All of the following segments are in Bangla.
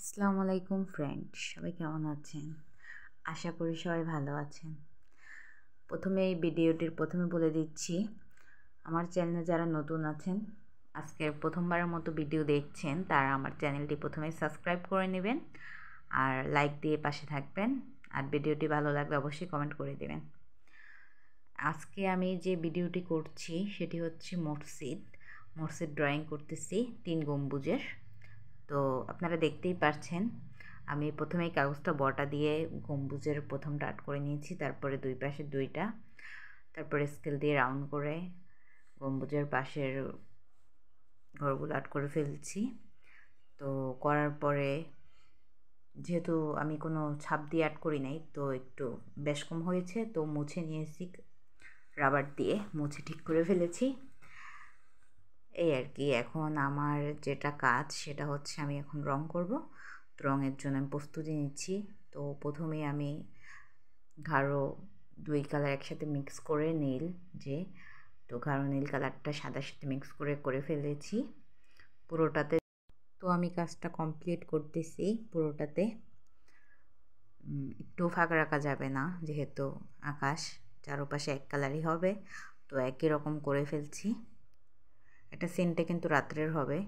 আসসালামু আলাইকুম ফ্রেন্ড, সবাই কেমন আছেন? আশা করি সবাই ভালো আছেন। প্রথমে এই ভিডিওটির প্রথমে বলে দিচ্ছি, আমার চ্যানেলে যারা নতুন আছেন, আজকের প্রথমবারের মতো ভিডিও দেখছেন, তারা আমার চ্যানেলটি প্রথমে সাবস্ক্রাইব করে নেবেন আর লাইক দিয়ে পাশে থাকবেন। আর ভিডিওটি ভালো লাগলে অবশ্যই কমেন্ট করে দেবেন। আজকে আমি যে ভিডিওটি করছি সেটি হচ্ছে মসজিদ ড্রয়িং করতেছি 3 গম্বুজের। তো আপনারা দেখতেই পারছেন, আমি প্রথমেই কাগজটা বটা দিয়ে গম্বুজের প্রথমটা আর্ট করে নিয়েছি, তারপরে দুই পাশে দুইটা, তারপরে স্কেল দিয়ে রাউন্ড করে গম্বুজের পাশের ঘরগুলো আর্ট করে ফেলছি। তো করার পরে যেহেতু আমি কোনো ছাপ দিয়ে আর্ট করি নাই, তো একটু বেশ কম হয়েছে, তো মুছে নিয়েছি, রাবার দিয়ে মুছে ঠিক করে ফেলেছি। এই আর কি। এখন আমার যেটা কাজ সেটা হচ্ছে আমি এখন রং করব। তো রঙের জন্য আমি প্রস্তুতি নিচ্ছি। তো প্রথমে আমি গাঢ় 2 কালার একসাথে মিক্স করে তো গাঢ় নীল কালারটা সাদার সাথে মিক্স করে ফেলেছি পুরোটাতে। তো আমি কাজটা কমপ্লিট করতেছি পুরোটাতে। একটু ফাঁকা রাখা যাবে না, যেহেতু আকাশ চারপাশে এক কালারই হবে, তো একই রকম করে ফেলছি। এটা সিনটা কিন্তু রাত্রের হবে।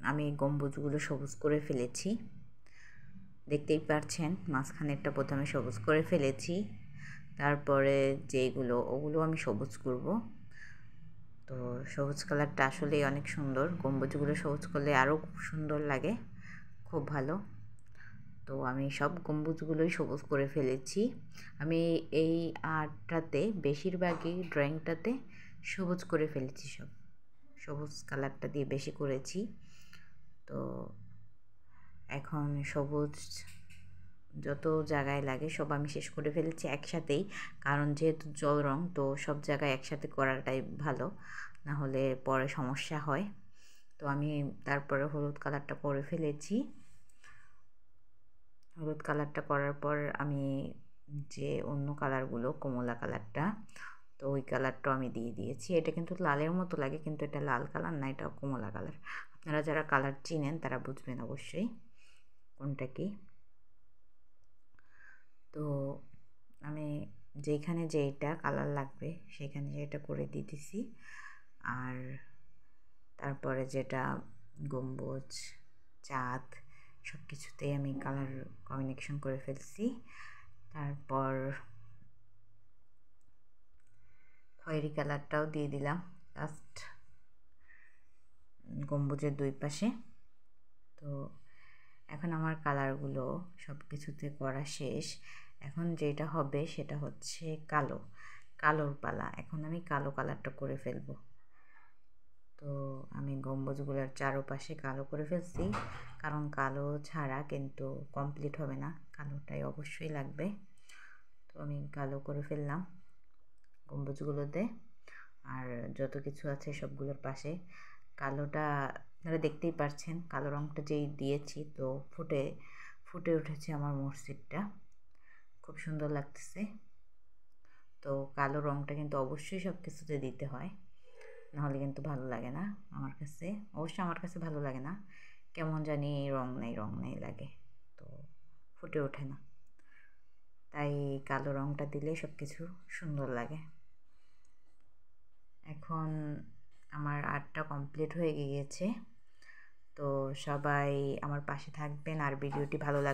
আমি গম্বুজগুলো সবুজ করে ফেলেছি, দেখতেই পাচ্ছেন। মাঝখানেরটা প্রথমে সবুজ করে ফেলেছি, তারপরে ওগুলো আমি সবুজ করব। তো সবুজ কালারটা আসলেই অনেক সুন্দর, গম্বুজগুলো সবুজ করলে আরও খুব সুন্দর লাগে, খুব ভালো। তো আমি সব গম্বুজগুলোই সবুজ করে ফেলেছি। আমি এই আর্টটাতে বেশিরভাগই ড্রয়িংটাতে সবুজ করে ফেলেছি, সবুজ কালারটা দিয়ে বেশি করেছি। তো এখন সবুজ যত জায়গায় লাগে সব আমি শেষ করে ফেলেছি একসাথেই, কারণ যেহেতু জল রং, তো সব জায়গায় একসাথে করাটাই ভালো, না হলে পরে সমস্যা হয়। তো আমি তারপরে হলুদ কালারটা করে ফেলেছি। হলুদ কালারটা করার পর আমি যে অন্য কালারগুলো, কমলা কালারটা, তো ওই কালারটাও আমি দিয়ে দিয়েছি। এটা কিন্তু লালের মতো লাগে, কিন্তু এটা লাল কালার না, এটা কমলা কালার। আপনারা যারা কালার চিনেন তারা বুঝবেন অবশ্যই কোনটা কি। তো আমি যেখানে যেটা কালার লাগবে সেখানে যেটা করে দিতেছি। আর তারপরে যেটা গম্বুজ, চাঁদ, সব কিছুতেই আমি কালার কম্বিনেশন করে ফেলছি। তারপর খয়েরি কালারটাও দিয়ে দিলাম লাস্ট গম্বুজের দুই পাশে। তো এখন আমার কালারগুলো সব কিছুতে করা শেষ। এখন যেটা হবে সেটা হচ্ছে কালোর পালা। এখন আমি কালো কালারটা করে ফেলবো। তো আমি গম্বুজগুলোর চারপাশে কালো করে ফেলছি, কারণ কালো ছাড়া কিন্তু কমপ্লিট হবে না, কালোটাই অবশ্যই লাগবে। তো আমি কালো করে ফেললাম গম্বুজগুলোতে, আর যত কিছু আছে সবগুলোর পাশে কালোটা আপনারা দেখতেই পাচ্ছেন। কালো রঙটা যেই দিয়েছি, তো ফুটে উঠেছে আমার মসজিদটা, খুব সুন্দর লাগতেছে। তো কালো রঙটা কিন্তু অবশ্যই সব কিছুতে দিতে হয়, নাহলে কিন্তু ভালো লাগে না আমার কাছে। অবশ্যই আমার কাছে ভালো লাগে না, কেমন জানি রং নেই লাগে, তো ফুটে ওঠে না। তাই কালো রঙটা দিলে সব কিছু সুন্দর লাগে। এখন আমার আর্টটা কমপ্লিট হয়ে গিয়েছে। তো সবাই আমার পাশে থাকবেন, আর ভিডিওটি ভালো লাগবে